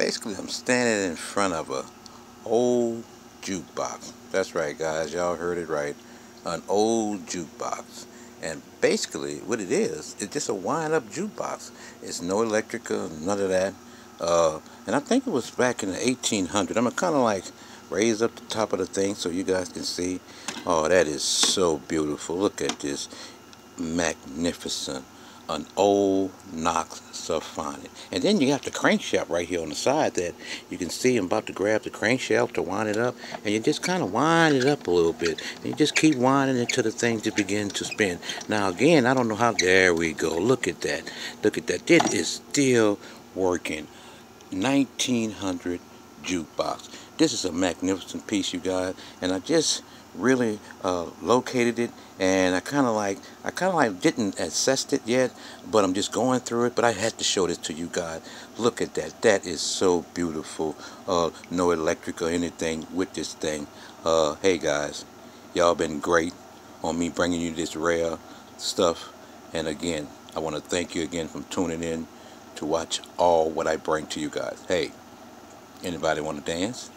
Basically, I'm standing in front of a old jukebox. That's right, guys. Y'all heard it right. An old jukebox. And basically, what it is, it's just a wind-up jukebox. It's no electrical, none of that. And I think it was back in the 1800s. I'm gonna kind of like raise up the top of the thing so you guys can see. Oh, that is so beautiful. Look at this. Magnificent. An old Knox Symphonic. And then you have the crankshaft right here on the side that you can see I'm about to grab the crankshaft to wind it up, and you just kind of wind it up a little bit, and you just keep winding it till the thing to begin to spin. Now again, I don't know how, there we go, look at that, look at that, it is still working. 1900 jukebox. This is a magnificent piece, you guys, and I just really located it, and I kind of like didn't assess it yet, but I'm just going through it. But I had to show this to you guys. Look at that. That is so beautiful. No electric or anything with this thing. Hey guys, y'all been great on me bringing you this rare stuff, and again, I want to thank you again for tuning in to watch all what I bring to you guys. Hey, anybody want to dance?